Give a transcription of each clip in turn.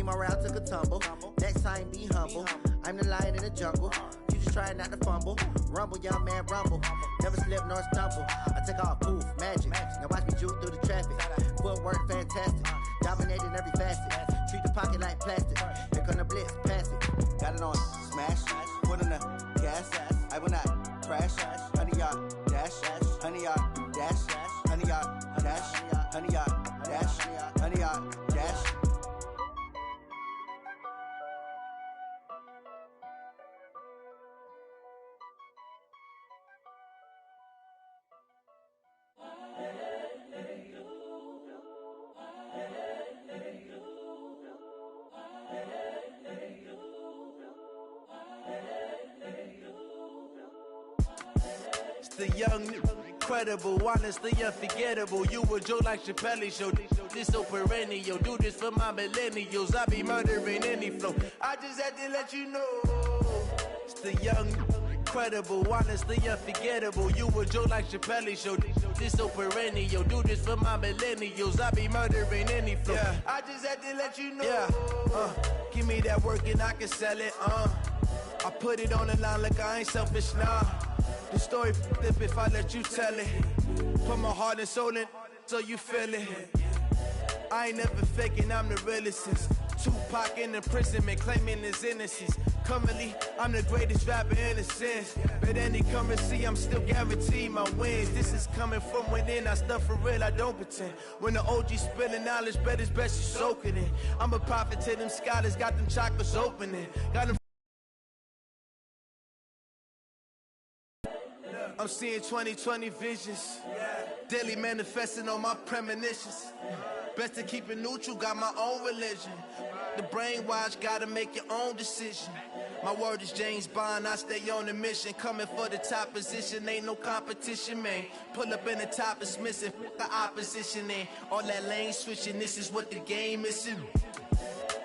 See my route took a tumble. Next time be humble. I'm the lion in the jungle. You just try not to fumble. Rumble, young man, rumble. Never slip nor stumble. I take off, poof, magic. Now watch me juke through the traffic. Footwork fantastic. Dominating every facet. Treat the pocket like plastic. Here come the blitz, pass it. Got it on smash. Put in the gas. I will not crash. Honey yard dash. Honey yard dash. Honey yard dash. Honey yard dash. Honey yard dash. The young, incredible, honestly unforgettable. You a Joe like Chappelle show. This so perennial. Do this for my millennials. I be murdering any flow. I just had to let you know. It's the young, incredible, honestly unforgettable. You a Joe like Chappelle show. This so perennial. Do this for my millennials. I be murdering any flow. Yeah. I just had to let you know. Yeah. Give me that work and I can sell it. I put it on the line like I ain't selfish, nah. The story flip if I let you tell it. Put my heart and soul in so you feel it. I ain't never faking, I'm the realest since Tupac in imprisonment, claiming his innocence. Currently, I'm the greatest rapper in a sense. But any currency, I'm still guaranteed my wins. This is coming from within, I stuff for real, I don't pretend. When the OG spilling knowledge, bet it's best you soak it in. I'm a prophet to them scholars, got them chakras opening. Got them. I'm seeing 2020 visions, daily manifesting on my premonitions. Best to keep it neutral, got my own religion. The brainwash, gotta make your own decision. My word is James Bond, I stay on the mission. Coming for the top position, ain't no competition, man. Pull up in the top, it's missing, the opposition ain't. All that lane switching, this is what the game is.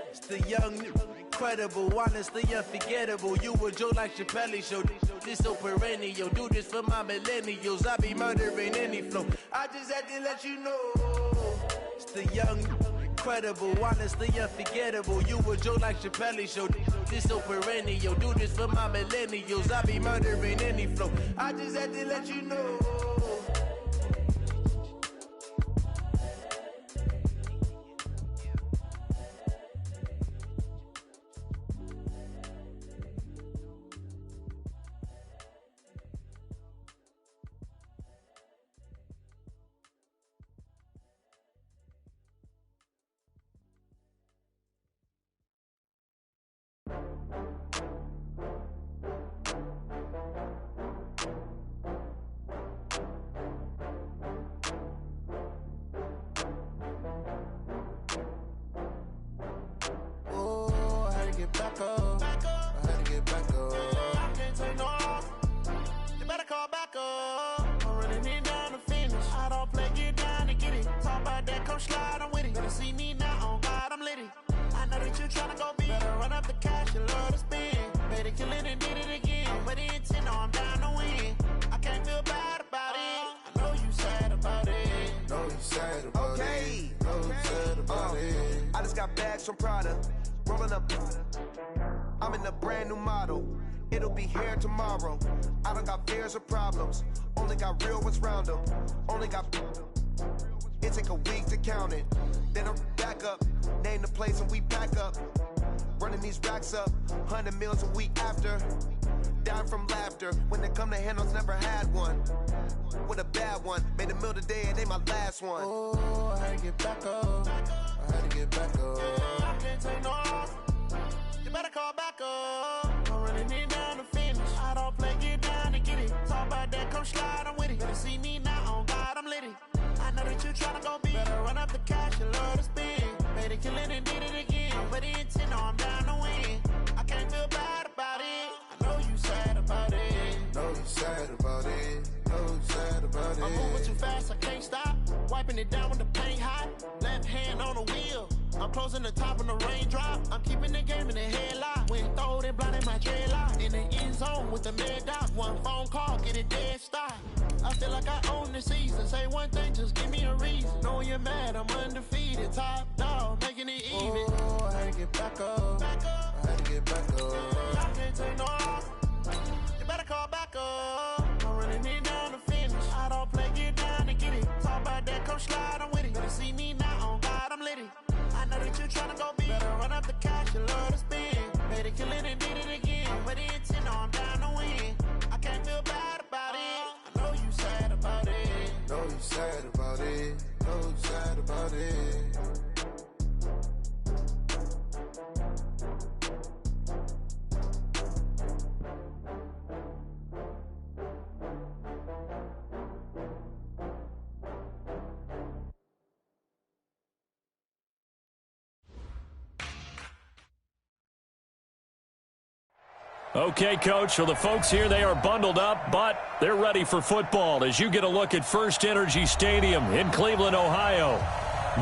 It's the young, incredible, honestly unforgettable. You a Joe like Chappelle show. This so perennial. Do this for my millennials. I be murdering any flow. I just had to let you know. It's the young, incredible, honestly unforgettable. You a Joe like Chappelle show. This so perennial. Do this for my millennials. I be murdering any flow. I just had to let you know. Back up. I had to get back up. I can't take no off. You better call back up. I'm running it down to finish. I don't play, get down to get it. Talk about that, come slide, I'm with it. Better see me now, on God, I'm litty. I know that you tryna go big. Better run up the cash, you love to spend. Better kill it and did it again. But the intent, no, I'm down to win. I can't feel bad about it. I know you sad about it. Know you sad about it. Know you sad about it. I just got bags from Prada. Rolling up, I'm in a brand new model. It'll be here tomorrow. I don't got fears or problems. Only got real ones round them. Only got. It take a week to count it. Then I'm back up. Name the place and we pack up. Running these racks up. 100 meals a week after. Down from laughter. When they come to handles, never had one. With a bad one. Made a meal today and ain't my last one. Oh, I had to get back up. I had to get back up. I can't take no off. You better call back up. I'm running it down to finish. I don't play, get down to get it. Talk about that, come slide, I'm with it. Better see me now, on God, I'm litty. I know that you tryna go big. Better run up the cash, you love to spend. Better kill it and did it again. But the intent, no, I'm down to win. I can't feel bad about it. I know you sad about it. Know you sad about it. Know you sad about it. I'm moving too fast, I can't stop. Wiping it down with the paint hot. Left hand on the wheel. I'm closing the top when the raindrop. I'm keeping the game in the headlock. When throwed and blinded my dreadlock. In the end zone with the mad dot. One phone call, get it dead stop. I feel like I own the season. Say one thing, just give me a reason. Knowing you're mad, I'm undefeated. Top dog, making it even. Oh, I had to get back up. I had to get back up. I can't take no loss. You better call back up. I'm running it down to finish. I don't play, get down and get it. Talk about that, come slide, I'm with it. Better see me now, on God, I'm litty. I know that you tryna go big. Better run up the cash, you love to spend. Better kill it and did it again. Put it in 10, no, I'm down to win. I can't feel bad about it. I know you sad about it. Know you sad about it. Know you sad about it. Okay, Coach, for the folks here, they are bundled up, but they're ready for football as you get a look at First Energy Stadium in Cleveland, Ohio.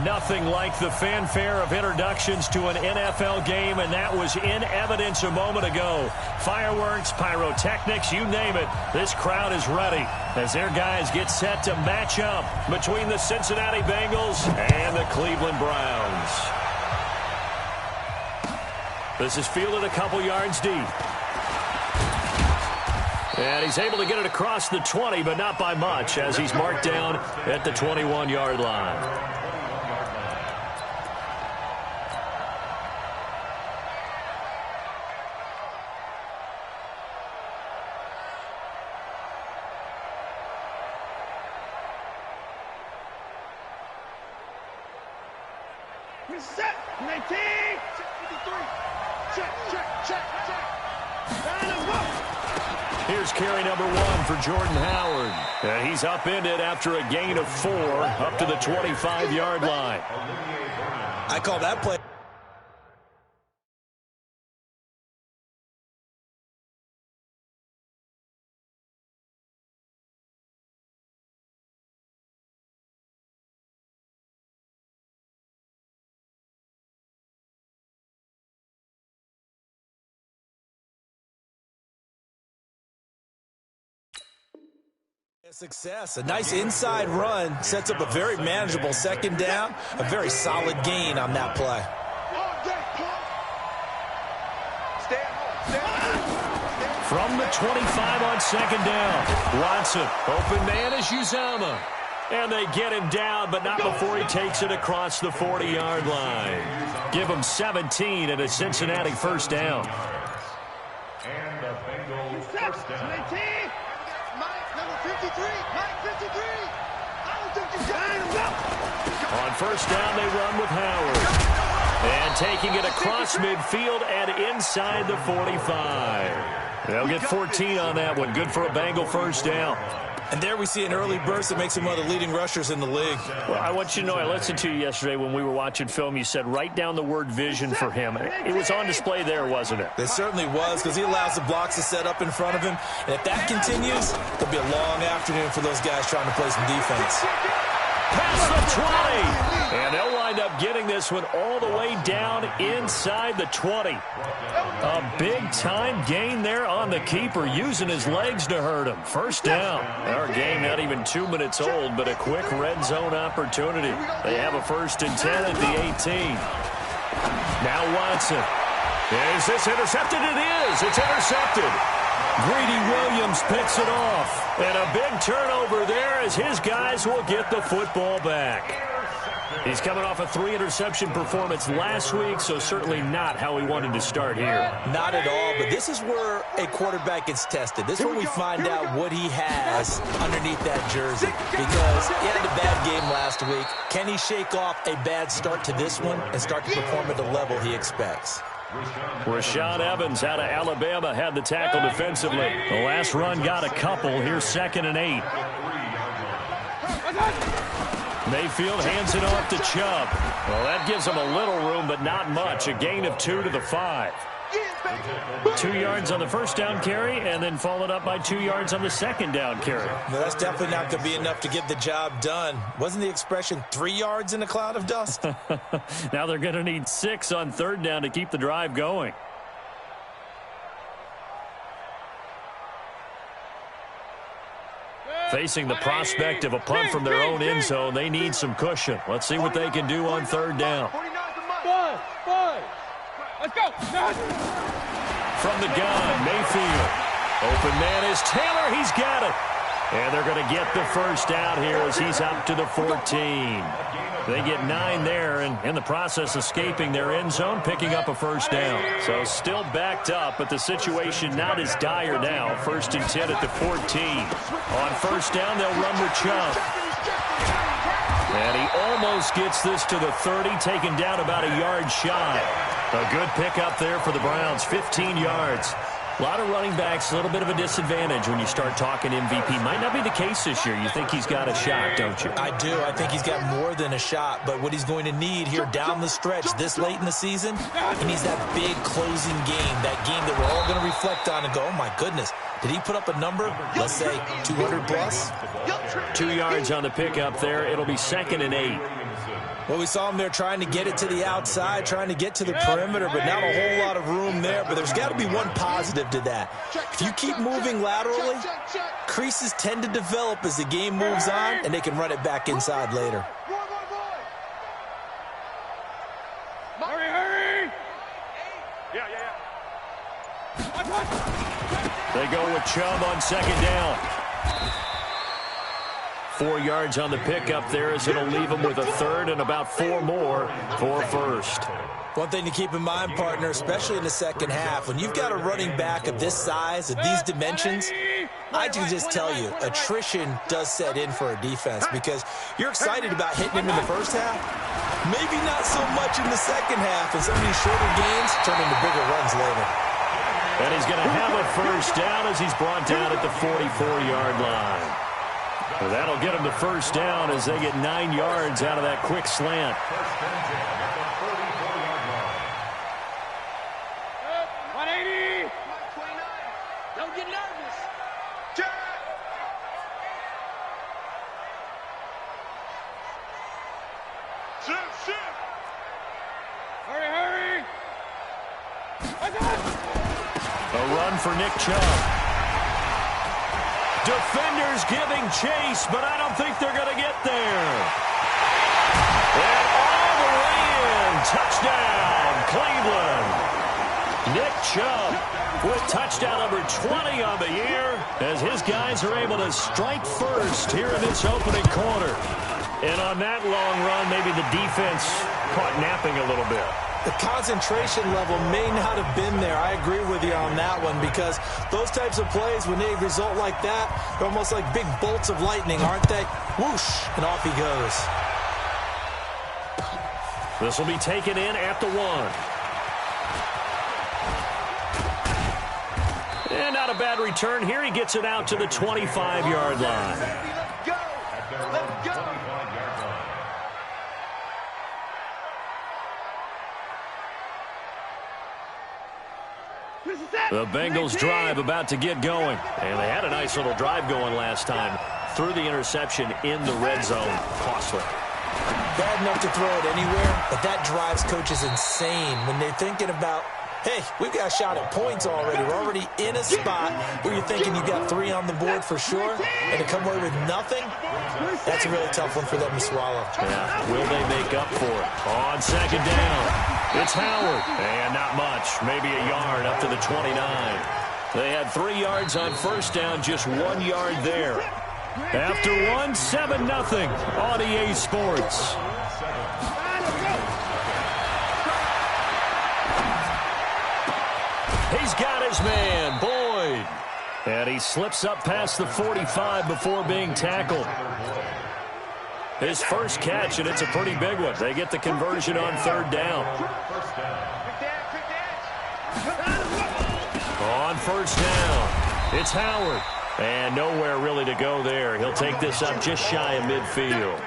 Nothing like the fanfare of introductions to an NFL game, and that was in evidence a moment ago. Fireworks, pyrotechnics, you name it. This crowd is ready as their guys get set to match up between the Cincinnati Bengals and the Cleveland Browns. This is fielded a couple yards deep. And he's able to get it across the 20, but not by much, as he's marked down at the 21-yard line. Set, 19, 53, check, check, check, check. And go. Here's carry number 1 for Jordan Howard. And he's upended after a gain of 4 up to the 25-yard line. I call that play. Success. A nice inside run sets up a very manageable second down, a very solid gain on that play. From the 25 on second down, Watson, open man is Uzama. And they get him down, but not before he takes it across the 40-yard line. Give him 17 and a Cincinnati first down. And the Bengals first down. Number 53, Mike 53. I don't think you got him. On first down, they run with Howard. And taking it across midfield and inside the 45. They'll get 14 on that one. Good for a Bengal first down. And there we see an early burst that makes him one of the leading rushers in the league. Well, I want you to know, I listened to you yesterday when we were watching film. You said write down the word vision for him. It was on display there, wasn't it? It certainly was, because he allows the blocks to set up in front of him. And if that continues, there'll be a long afternoon for those guys trying to play some defense. Past the 20. And they'll wind up getting this one all the way down inside the 20. A big-time gain there on the keeper, using his legs to hurt him. First down. Our game not even 2 minutes old, but a quick red zone opportunity. They have a 1st and 10 at the 18. Now Watson. Is this intercepted? It is. It's intercepted. Greedy Williams picks it off. And a big turnover there as his guys will get the football back. He's coming off a 3-interception performance last week, so certainly not how he wanted to start here. Not at all, but this is where a quarterback gets tested. This is where we find out what he has underneath that jersey. Because he had a bad game last week. Can he shake off a bad start to this one and start to perform at the level he expects? Rashaan Evans out of Alabama had the tackle defensively. The last run got a couple. Here's 2nd and 8. Mayfield hands it off to Chubb. Well, that gives him a little room, but not much. A gain of 2 to the 5. 2 yards on the first down carry, and then followed up by 2 yards on the second down carry. Well, that's definitely not going to be enough to get the job done. Wasn't the expression 3 yards in a cloud of dust? Now they're going to need 6 on 3rd down to keep the drive going. Facing the prospect of a punt from their own end zone, they need some cushion. Let's see what they can do on 3rd down. Let's go. From the gun, Mayfield. Open man is Taylor. He's got it. And they're going to get the first out here as he's up to the 14. They get 9 there, and in the process escaping their end zone, picking up a first down. So still backed up, but the situation not as dire now. 1st and 10 at the 14. On first down, they'll run with Chubb. And he almost gets this to the 30, taken down about a yard shy. A good pickup there for the Browns, 15 yards. A lot of running backs, a little bit of a disadvantage when you start talking MVP. Might not be the case this year. You think he's got a shot, don't you? I do. I think he's got more than a shot. But what he's going to need here down the stretch this late in the season, he needs that big closing game, that game that we're all going to reflect on and go, oh, my goodness, did he put up a number, let's say 200 plus? 2 yards on the pickup there. It'll be 2nd and 8. Well, we saw him there trying to get it to the outside, trying to get to the perimeter, but not a whole lot of room there. But there's got to be one positive to that. If you keep moving laterally, creases tend to develop as the game moves on, and they can run it back inside later. Hurry! They go with Chubb on 2nd down. 4 yards on the pickup there as it'll leave them with a 3rd and about 4 more for 1st. One thing to keep in mind, partner, especially in the second half, when you've got a running back of this size, of these dimensions, I can just tell you, attrition does set in for a defense because you're excited about hitting him in the first half. Maybe not so much in the second half, and some of these shorter gains turn into bigger runs later. And he's going to have a first down as he's brought down at the 44-yard line. Well, that'll get him the first down as they get 9 yards out of that quick slant. 180. Don't get nervous. Hurry. A run for Nick Chubb. Defenders giving chase, but I don't think they're going to get there. And all the way in. Touchdown, Cleveland. Nick Chubb with touchdown number 20 on the year as his guys are able to strike first here in this opening quarter. And on that long run, maybe the defense caught napping a little bit. The concentration level may not have been there. I agree with you on that one because those types of plays, when they result like that, they're almost like big bolts of lightning, aren't they? Whoosh, and off he goes. This will be taken in at the 1. And not a bad return here. He gets it out to the 25-yard line. Let's go. The Bengals drive about to get going. And they had a nice little drive going last time. Threw the interception in the red zone. Costly. Bad enough to throw it anywhere, but that drives coaches insane when they're thinking about, hey, we've got a shot at points already. We're already in a spot where you're thinking you got 3 on the board for sure, and to come away with nothing, that's a really tough one for them to swallow. Yeah, will they make up for it? On 2nd down, it's Howard, and not much, maybe a yard up to the 29. They had 3 yards on first down, just 1 yard there. After 1, 7-0 on EA Sports. He's got his man, Boyd. And he slips up past the 45 before being tackled. His first catch, and it's a pretty big one. They get the conversion on 3rd down. On first down, it's Howard. And nowhere really to go there. He'll take this up just shy of midfield.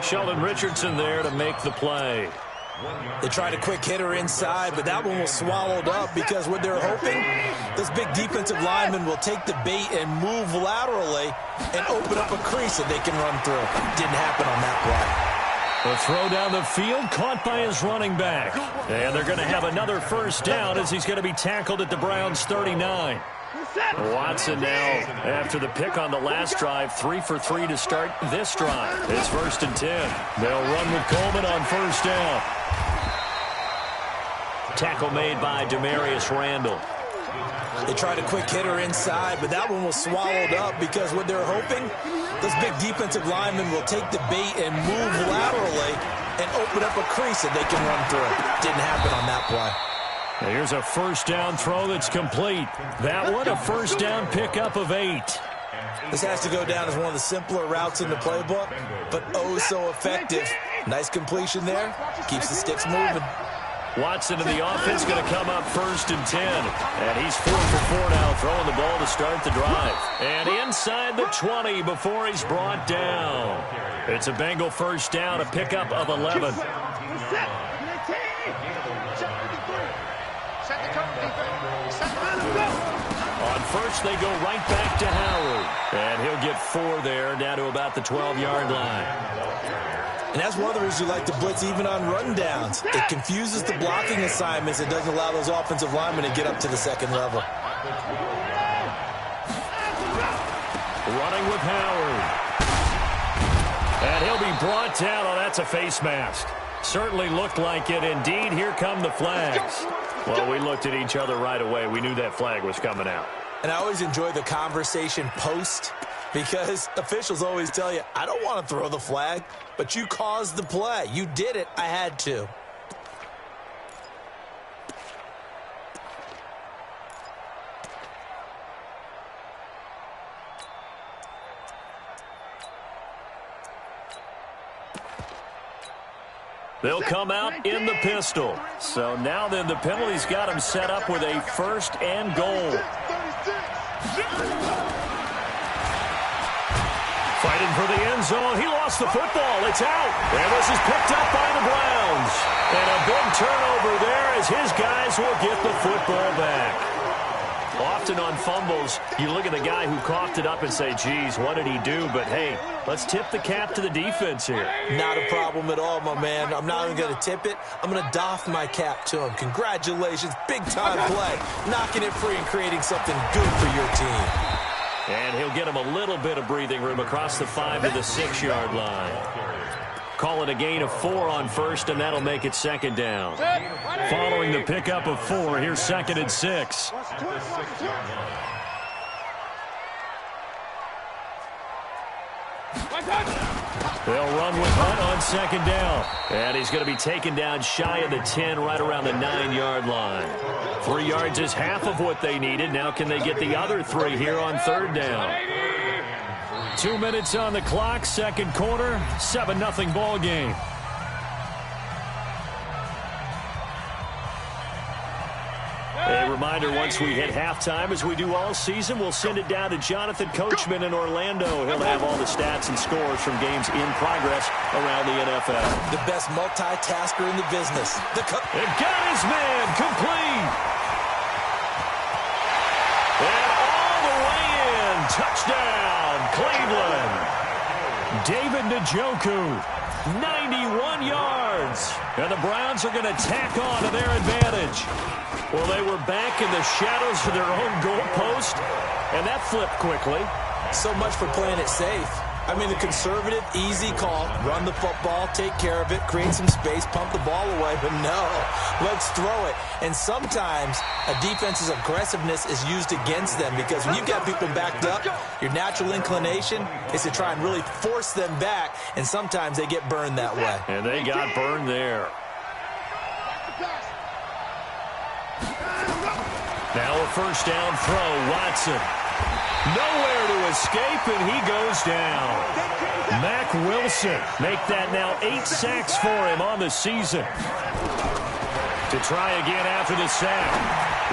Sheldon Richardson there to make the play. They tried a quick hitter inside, but that one was swallowed up because what they're hoping, this big defensive lineman will take the bait and move laterally and open up a crease that they can run through. Didn't happen on that play. The throw down the field, caught by his running back. And they're going to have another first down as he's going to be tackled at the Browns' 39. Watson now, after the pick on the last drive, 3 for 3 to start this drive. It's 1st and 10. They'll run with Coleman on first down. Tackle made by Demarius Randall. They tried a quick hitter inside, but that one was swallowed up because what they're hoping, those big defensive linemen will take the bait and move laterally and open up a crease that they can run through. Didn't happen on that play. Now here's a first down throw that's complete. That one, a first down pickup of 8. This has to go down as one of the simpler routes in the playbook, but oh so effective. Nice completion there. Keeps the sticks moving. Watson and the offense going to come up 1st and 10. And he's 4 for 4 now, throwing the ball to start the drive. And inside the 20 before he's brought down. It's a Bengal first down, a pickup of 11. On first, they go right back to Howard. And he'll get 4 there, down to about the 12-yard line. And that's one of the reasons you like to blitz even on rundowns. It confuses the blocking assignments. It doesn't allow those offensive linemen to get up to the second level. Running with Howard. And he'll be brought down. Oh, that's a face mask. Certainly looked like it. Indeed, here come the flags. Well, we looked at each other right away. We knew that flag was coming out. And I always enjoy the conversation post because officials always tell you, I don't want to throw the flag, but you caused the play. You did it. I had to. They'll come out in the pistol. So now then the penalty's got him set up with a 1st and goal. Fighting for the end zone. He lost the football. It's out. And this is picked up by the Browns. And a big turnover there as his guys will get the football back. Often on fumbles, you look at the guy who coughed it up and say, geez, what did he do? But, hey, let's tip the cap to the defense here. Not a problem at all, my man. I'm not even going to tip it. I'm going to doff my cap to him. Congratulations. Big-time play. Knocking it free and creating something good for your team. And he'll get him a little bit of breathing room across the 5 to the 6-yard line. Call it a gain of 4 on first, and that'll make it 2nd down. Following the pickup of 4, here's 2nd and 6. They'll run with Hunt on 2nd down. And he's going to be taken down shy of the 10, right around the 9-yard line. 3 yards is half of what they needed. Now can they get the other 3 here on 3rd down? 2 minutes on the clock, 2nd quarter, 7-0 ball game. A reminder, once we hit halftime, as we do all season, we'll send it down to Jonathan Coachman in Orlando. He'll have all the stats and scores from games in progress around the NFL. The best multitasker in the business. It got his man complete. And all the way in. Touchdown, Cleveland. David Njoku, 91 yards. And the Browns are going to tack on to their advantage. Well, they were back in the shadows of their own goalpost, and that flipped quickly. So much for playing it safe. I mean, the conservative, easy call, run the football, take care of it, create some space, pump the ball away, but no, let's throw it. And sometimes a defense's aggressiveness is used against them because when you've got people backed up, your natural inclination is to try and really force them back, and sometimes they get burned that way. And they got burned there. Now a first down throw, Watson. Nowhere to escape, and he goes down. Mack Wilson make that now 8 sacks for him on the season. To try again after the sack.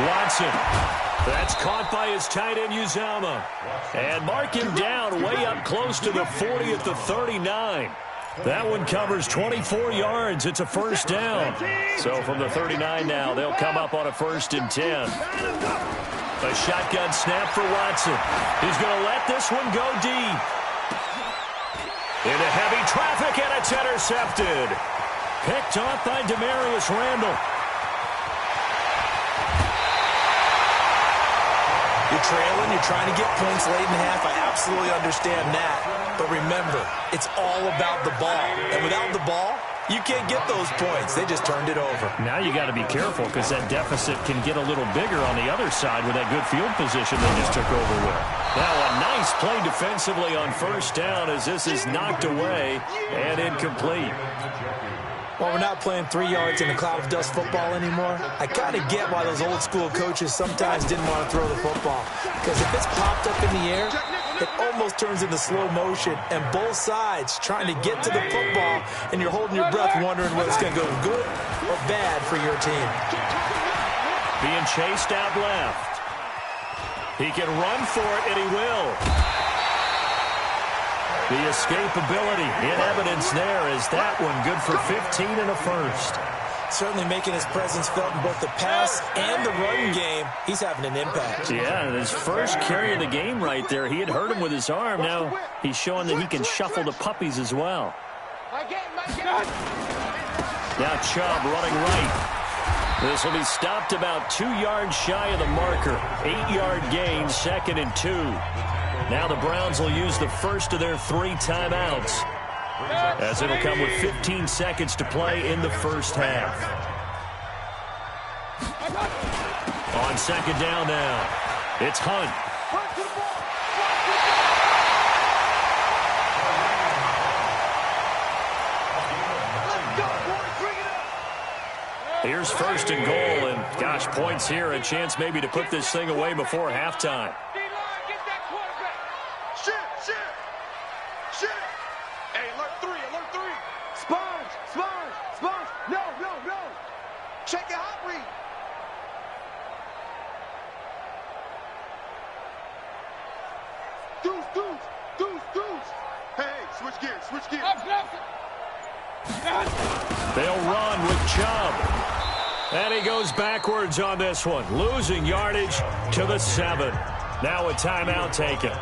Watson. That's caught by his tight end, Uzama. And mark him down way up close to the 40 at the 39. That one covers 24 yards. It's a first down. So from the 39 now, they'll come up on a 1st and 10. A shotgun snap for Watson. He's going to let this one go deep. Into heavy traffic, and it's intercepted. Picked off by Demarius Randall. You're trailing, you're trying to get points late in the half. I absolutely understand that. But remember, it's all about the ball. And without the ball, You can't get those points. They just turned it over. Now you got to be careful because that deficit can get a little bigger on the other side with that good field position they just took over with. Now a nice play defensively on first down as this is knocked away and incomplete. Well, we're not playing 3 yards in a cloud of dust football anymore. I kind of get why those old school coaches sometimes didn't want to throw the football. Because if it's popped up in the air, it almost turns into slow motion. And both sides trying to get to the football, and you're holding your breath wondering whether it's going to go good or bad for your team. Being chased out left. He can run for it, and he will. The escapability in evidence there is that one good for 15 and a first. Certainly making his presence felt in both the pass and the run game. He's having an impact. Yeah, and his first carry of the game right there. He had hurt him with his arm. Now he's showing that he can shuffle the puppies as well. Now Chubb running right. This will be stopped about 2 yards shy of the marker. 8-yard gain, 2nd and 2. Now the Browns will use the first of their 3 timeouts, as it'll come with 15 seconds to play in the first half. On 2nd down now, it's Hunt. Here's 1st and goal, and gosh, points here, a chance maybe to put this thing away before halftime. Check your hot read. Deuce. Hey, switch gears. They'll run with Chubb. And he goes backwards on this one, losing yardage to the 7. Now a timeout taken.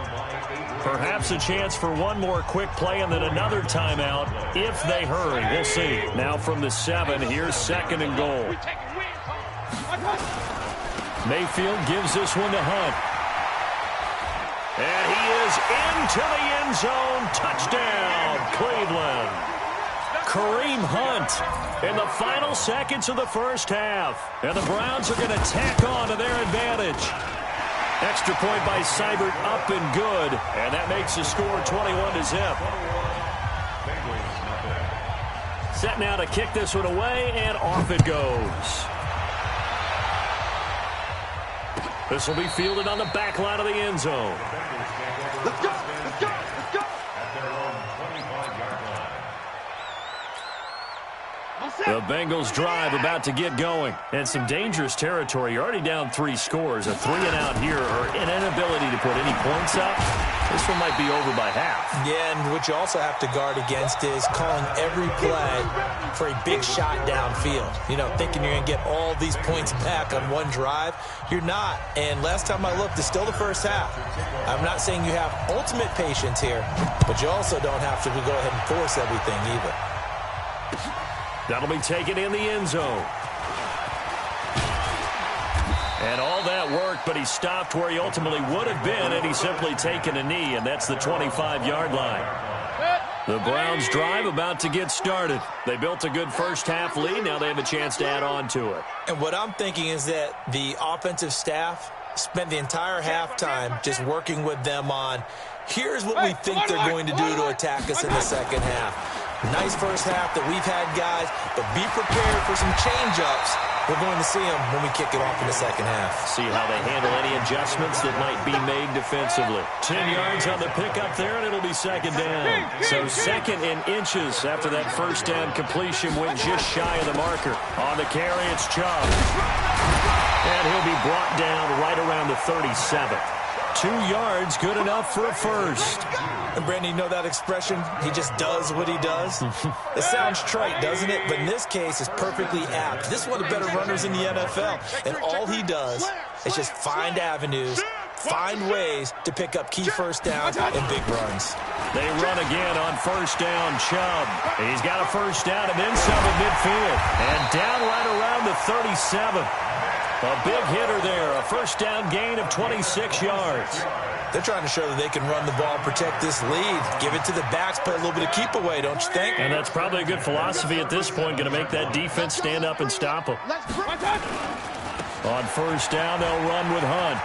Perhaps a chance for one more quick play and then another timeout if they hurry. We'll see. Now from the 7, here's 2nd and goal. Mayfield gives this one to Hunt. And he is into the end zone. Touchdown, Cleveland. Kareem Hunt in the final seconds of the first half. And the Browns are going to tack on to their advantage. Extra point by Seibert, up and good. And that makes the score 21-0. Set now to kick this one away, and off it goes. This will be fielded on the back line of the end zone. Let's go. The Bengals drive about to get going. And some dangerous territory. You're already down 3 scores. A 3 and out here, or an inability to put any points up. This one might be over by half. Yeah, and what you also have to guard against is calling every play for a big shot downfield. You know, thinking you're going to get all these points back on one drive. You're not. And last time I looked, it's still the first half. I'm not saying you have ultimate patience here, but you also don't have to go ahead and force everything either. That'll be taken in the end zone. And all that worked, but he stopped where he ultimately would have been, and he's simply taken a knee, and that's the 25-yard line. The Browns drive about to get started. They built a good first half lead. Now they have a chance to add on to it. And what I'm thinking is that the offensive staff spent the entire halftime just working with them on, here's what we think they're going to do to attack us in the second half. Nice first half that we've had, guys, but be prepared for some change-ups. We're going to see them when we kick it off in the second half. See how they handle any adjustments that might be made defensively. 10 yards on the pickup there, and it'll be 2nd down. So 2nd in inches after that first down completion went just shy of the marker. On the carry, it's Chubb. And he'll be brought down right around the 37. 2 yards, good enough for a first. And Brandon, you know that expression? He just does what he does. It sounds trite, doesn't it? But in this case, it's perfectly apt. This is one of the better runners in the NFL. And all he does is just find avenues, find ways to pick up key first downs and big runs. They run again on first down, Chubb. He's got a first down and then some at midfield. And down right around the 37. A big hitter there, a first down gain of 26 yards. They're trying to show that they can run the ball and protect this lead. Give it to the backs, play a little bit of keep away, don't you think? And that's probably a good philosophy at this point, going to make that defense stand up and stop them. On first down, they'll run with Hunt.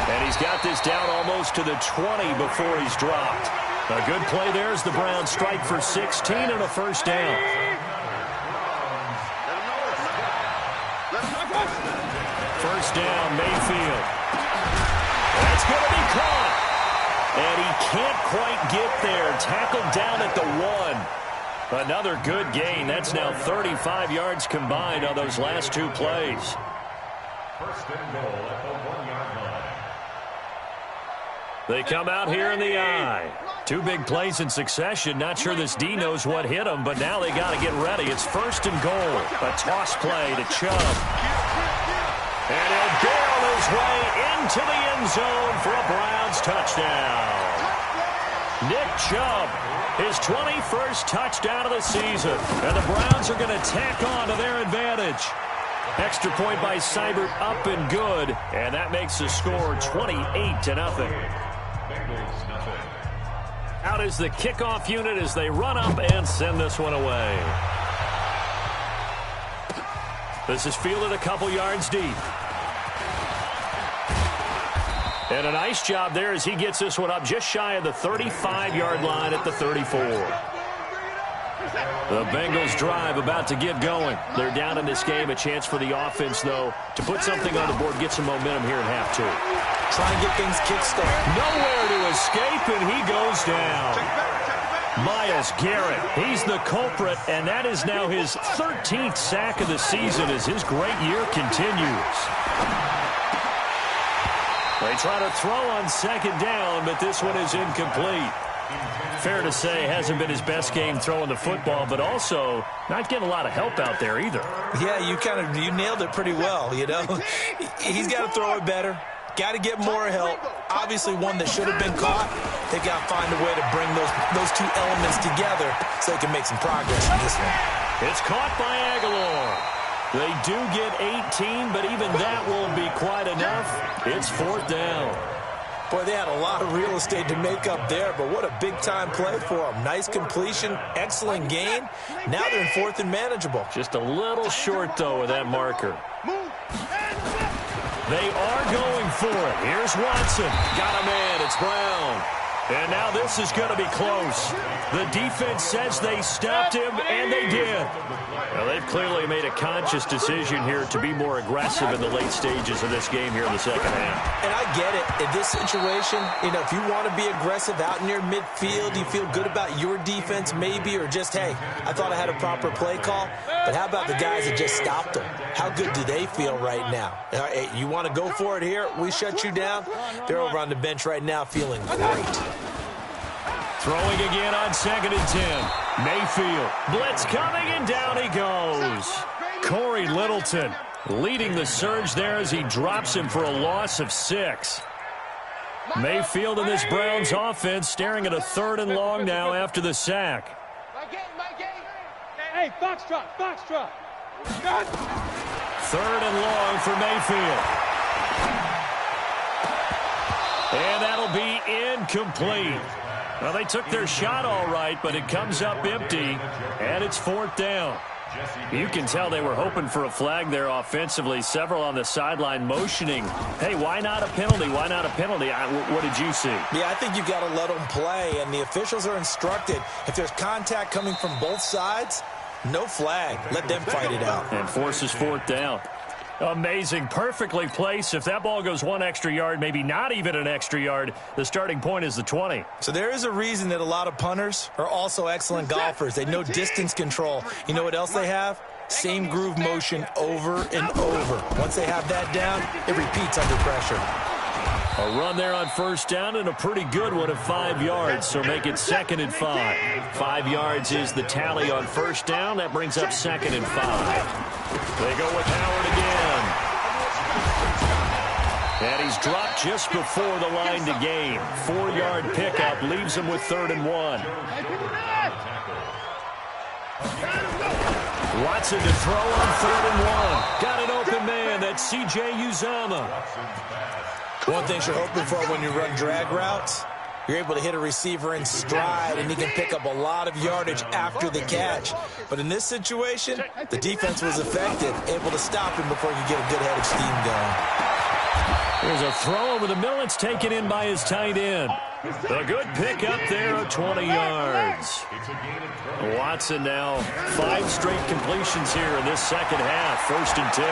And he's got this down almost to the 20 before he's dropped. A good play there as the Browns strike for 16 and a first down. First down, Mayfield. That's going to be caught. And he can't quite get there. Tackled down at the 1. Another good gain. That's now 35 yards combined on those last 2 plays. First and goal at the 1-yard line. They come out here in the I. 2 big plays in succession. Not sure this D knows what hit him, but now they got to get ready. It's first and goal. A toss play to Chubb. And he'll barrel his way into the end zone for a Browns touchdown. Nick Chubb, his 21st touchdown of the season. And the Browns are going to tack on to their advantage. Extra point by Seibert, up and good. And that makes the score 28-0. Out is the kickoff unit as they run up and send this one away. This is fielded a couple yards deep. And a nice job there as he gets this one up just shy of the 35-yard line at the 34. The Bengals drive about to get going. They're down in this game. A chance for the offense, though, to put something on the board, get some momentum here in half 2. Try and get things kick-started. Nowhere to escape, and he goes down. Myles Garrett, he's the culprit, and that is now his 13th sack of the season as his great year continues. They try to throw on second down, but this one is incomplete. Fair to say, hasn't been his best game throwing the football, but also not getting a lot of help out there either. Yeah, you nailed it pretty well, you know. He's got to throw it better. Got to get more help. Obviously one that should have been caught. They've got to find a way to bring those 2 elements together so they can make some progress in this one. It's caught by Aguilar. They do get 18, but even that won't be quite enough. It's 4th down. Boy, they had a lot of real estate to make up there, but what a big-time play for them. Nice completion, excellent gain. Now they're in 4th and manageable. Just a little short, though, with that marker. They are going for it. Here's Watson. Got a man. It's Brown. And now this is going to be close. The defense says they stopped him, and they did. Well, they've clearly made a conscious decision here to be more aggressive in the late stages of this game here in the second half. And I get it. In this situation, you know, if you want to be aggressive out near midfield, you feel good about your defense maybe, or just, hey, I thought I had a proper play call. But how about the guys that just stopped them? How good do they feel right now? Hey, you want to go for it here? We shut you down. They're over on the bench right now feeling great. Throwing again on 2nd and 10. Mayfield. Blitz coming, and down he goes. Corey Littleton leading the surge there as he drops him for a loss of 6. Mayfield and this Browns offense staring at a 3rd and long now after the sack. Hey, Foxtrot. 3rd and long for Mayfield. And that'll be incomplete. Well, they took their shot all right, but it comes up empty, and it's 4th down. You can tell they were hoping for a flag there offensively. Several on the sideline motioning, hey, why not a penalty? Why not a penalty? What did you see? Yeah, I think you've got to let them play, and the officials are instructed. If there's contact coming from both sides, no flag. Let them fight it out. And forces 4th down. Amazing. Perfectly placed. If that ball goes 1 extra yard, maybe not even an extra yard, the starting point is the 20. So there is a reason that a lot of punters are also excellent golfers. They know distance control. You know what else they have? Same groove motion over and over. Once they have that down, it repeats under pressure. A run there on first down and a pretty good one of 5 yards, so make it 2nd and 5. 5 yards is the tally on first down. That brings up 2nd and 5. They go with Howard again. And he's dropped just before the line to gain. 4-yard pickup leaves him with 3rd and 1. Watson to throw on 3rd and 1. Got an open man. That's C.J. Uzomah. One thing you're hoping for when you run drag routes, you're able to hit a receiver in stride, and he can pick up a lot of yardage after the catch. But in this situation, the defense was effective, able to stop him before he could get a good head of steam going. There's a throw over the middle. It's taken in by his tight end. A good pick up there of 20 yards. Watson now 5 straight completions here in this second half. 1st and 10.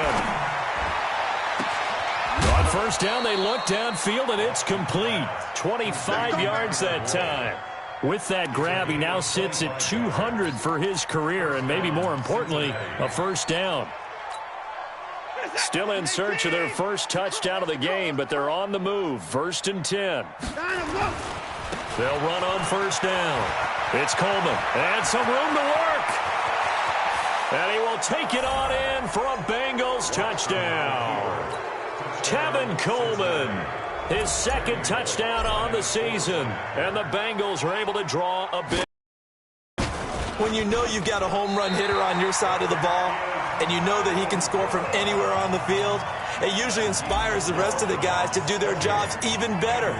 On first down, they look downfield, and it's complete. 25 yards that time. With that grab, he now sits at 200 for his career, and maybe more importantly, a first down. Still in search of their first touchdown of the game, but they're on the move. 1st and 10. They'll run on first down. It's Coleman, and some room to work. And he will take it on in for a Bengals touchdown. Tevin Coleman, his 2nd touchdown on the season, and the Bengals are able to draw a big. When you know you've got a home run hitter on your side of the ball, and you know that he can score from anywhere on the field, it usually inspires the rest of the guys to do their jobs even better.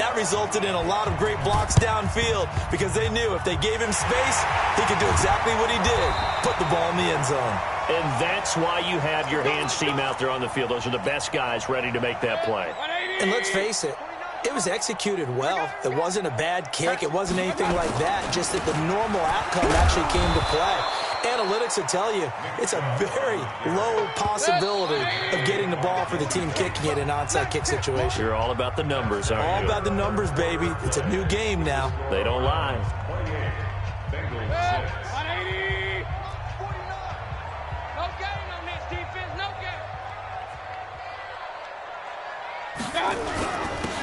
That resulted in a lot of great blocks downfield because they knew if they gave him space, he could do exactly what he did, put the ball in the end zone. And that's why you have your hands team out there on the field. Those are the best guys ready to make that play. And let's face it, it was executed well. It wasn't a bad kick. It wasn't anything like that, just that the normal outcome actually came to play. Analytics will tell you it's a very low possibility of getting the ball for the team kicking it in an onside kick situation. You're all about the numbers, aren't you? All about the numbers, baby. It's a new game now. They don't lie. 180. No gain on this defense. No gain.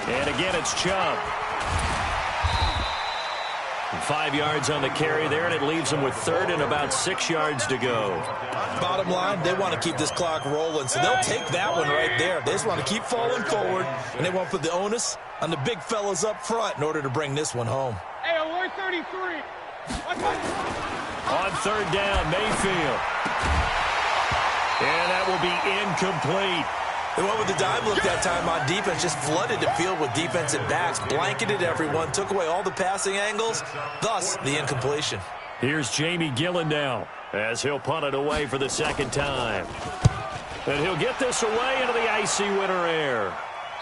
And again, it's Chubb. 5 yards on the carry there, and it leaves them with 3rd and about 6 yards to go. Bottom line, they want to keep this clock rolling, so they'll take that one right there. They just want to keep falling forward, and they want to put the onus on the big fellas up front in order to bring this one home. Hey, alert 33. On 3rd down, Mayfield. And that will be incomplete. They went with the dime look that time on defense, just flooded the field with defensive backs, blanketed everyone, took away all the passing angles, thus the incompletion. Here's Jamie Gillen now as he'll punt it away for the 2nd time. And he'll get this away into the icy winter air.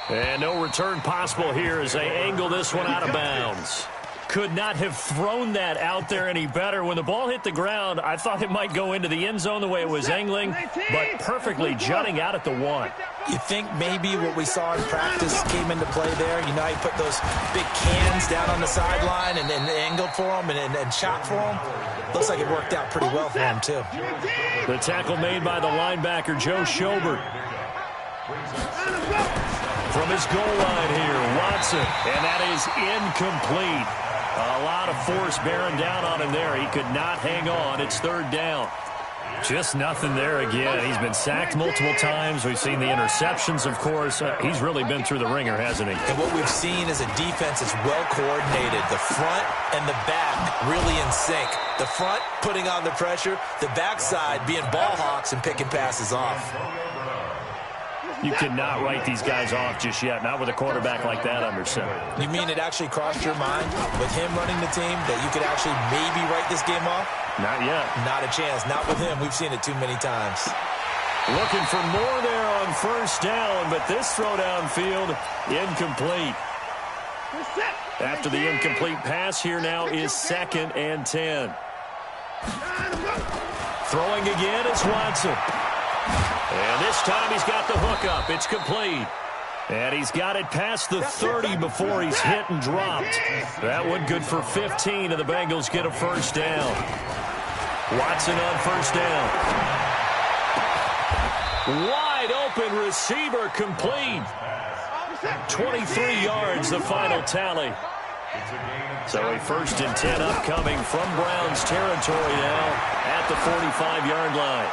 And no return possible here as they angle this one out of bounds. Could not have thrown that out there any better. When the ball hit the ground, I thought it might go into the end zone the way it was angling, but perfectly jutting out at the 1. You think maybe what we saw in practice came into play there? You know, he put those big cans down on the sideline and then angled for them and shot for them. Looks like it worked out pretty well for him, too. The tackle made by the linebacker, Joe Schobert. From his goal line here, Watson, and that is incomplete. A lot of force bearing down on him there. He could not hang on. It's 3rd down. Just nothing there again. He's been sacked multiple times. We've seen the interceptions, of course. He's really been through the ringer, hasn't he? And what we've seen is a defense that's well coordinated. The front and the back really in sync. The front putting on the pressure. The backside being ball hawks and picking passes off. You cannot write these guys off just yet, not with a quarterback like that under center. You mean it actually crossed your mind with him running the team that you could actually maybe write this game off? Not yet. Not a chance. Not with him. We've seen it too many times. Looking for more there on first down, but this throw downfield, incomplete. After the incomplete pass, here now is 2nd and 10. Throwing again is Watson. And this time he's got the hook up. It's complete. And he's got it past the 30 before he's hit and dropped. That one good for 15, and the Bengals get a first down. Watson on first down. Wide open receiver complete. 23 yards, the final tally. So a 1st and 10 upcoming from Browns territory now at the 45-yard line.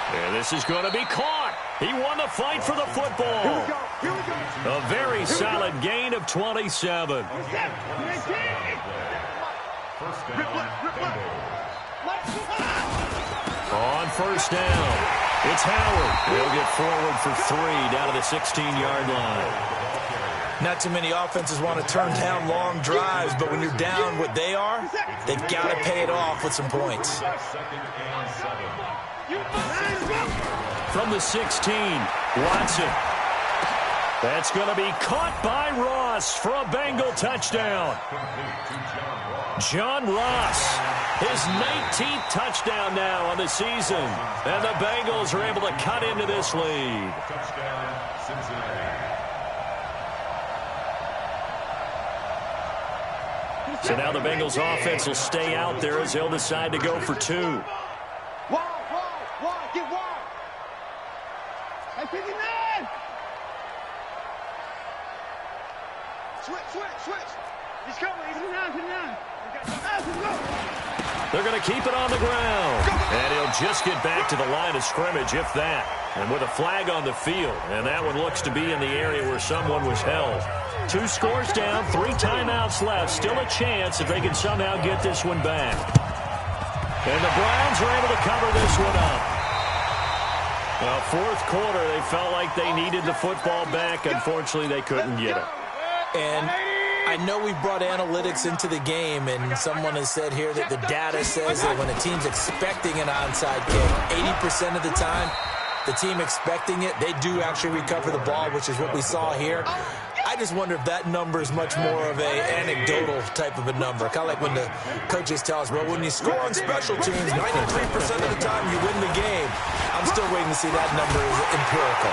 And this is going to be caught. He won the fight for the football. A very solid gain of 27. On first down. It's Howard. He'll get forward for 3 down to the 16-yard line. Not too many offenses want to turn down long drives, but when you're down what they are, they've got to pay it off with some points. From the 16, Watson. That's going to be caught by Ross for a Bengal touchdown. John Ross, his 19th touchdown now on the season. And the Bengals are able to cut into this lead. Touchdown, Cincinnati. So now the Bengals offense will stay out there as they'll decide to go for 2. Wall, get wall. Hey, 59. Switch. He's coming. 59. They're going to keep it on the ground. And he'll just get back to the line of scrimmage, if that. And with a flag on the field. And that one looks to be in the area where someone was held. 2 scores down, 3 timeouts left. Still a chance if they can somehow get this one back. And the Browns are able to cover this one up. Well, fourth quarter, they felt like they needed the football back. Unfortunately, they couldn't get it. And I know we've brought analytics into the game, and someone has said here that the data says that when a team's expecting an onside kick, 80% of the time, the team expecting it, they do actually recover the ball, which is what we saw here. I just wonder if that number is much more of a anecdotal type of a number. Kind of like when the coaches tell us, well, when you score on special teams, 93% of the time you win the game. I'm still waiting to see that number is empirical.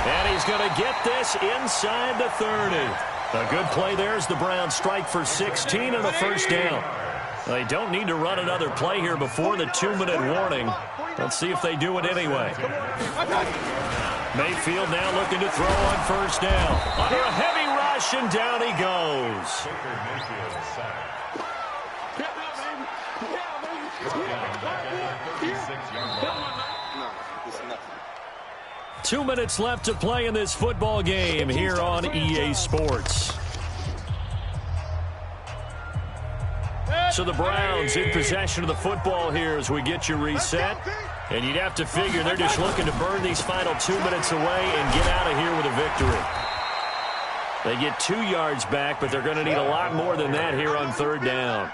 And he's going to get this inside the 30. A good play there as the Browns strike for 16 and a first down. They don't need to run another play here before the 2-minute warning. Let's see if they do it anyway. Mayfield now looking to throw on first down. Under a heavy rush, and down he goes. 2 minutes left to play in this football game here on EA Sports. So the Browns in possession of the football here as we get you reset. And you'd have to figure they're just looking to burn these final 2 minutes away and get out of here with a victory. They get 2 yards back, but they're going to need a lot more than that here on third down.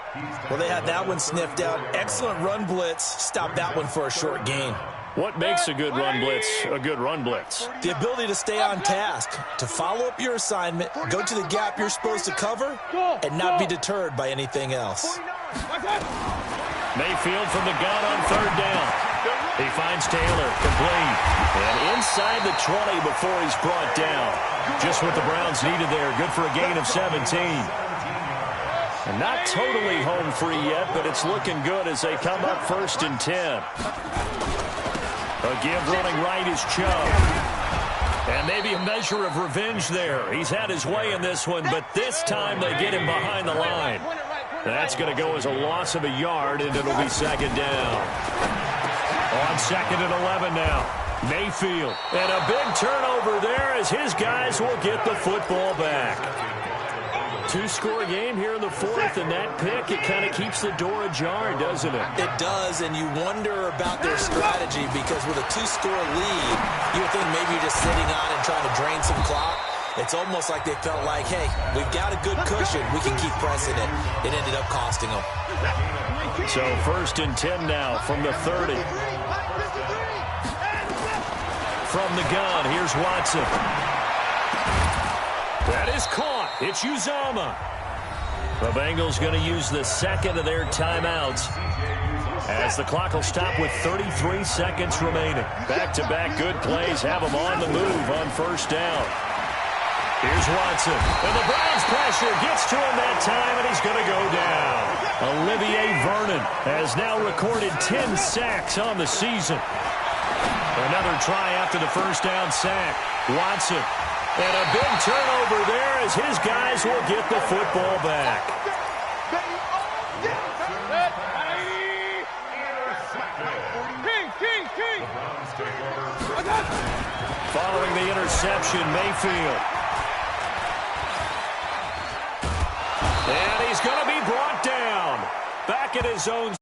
Well, they had that one sniffed out. Excellent run blitz. Stop that one for a short gain. What makes a good run blitz a good run blitz? The ability to stay on task, to follow up your assignment, go to the gap you're supposed to cover, and not be deterred by anything else. Mayfield from the gun on third down. He finds Taylor, complete. And inside the 20 before he's brought down. Just what the Browns needed there. Good for a gain of 17. And not totally home free yet, but it's looking good as they come up 1st and 10. A give running right is Chubb. And maybe a measure of revenge there. He's had his way in this one, but this time they get him behind the line. That's going to go as a loss of a yard, and it'll be second down. On 2nd and 11 now. Mayfield. And a big turnover there as his guys will get the football back. 2-score game here in the 4th, and that pick, it kind of keeps the door ajar, doesn't it? It does, and you wonder about their strategy because with a 2-score lead, you would think maybe you're just sitting on and trying to drain some clock. It's almost like they felt like, hey, we've got a good cushion. We can keep pressing it. It ended up costing them. So 1st and 10 now from the 30. From the gun, here's Watson. That is caught. It's Uzama. The Bengals going to use the 2nd of their timeouts as the clock will stop with 33 seconds remaining. Back-to-back good plays have them on the move on first down. Here's Watson. And the Browns pressure gets to him that time, and he's going to go down. Olivier Vernon has now recorded 10 sacks on the season. Another try after the first down sack. Watson. And a big turnover there as his guys will get the football back. Following the interception, Mayfield. And he's going to be brought down. Back at his own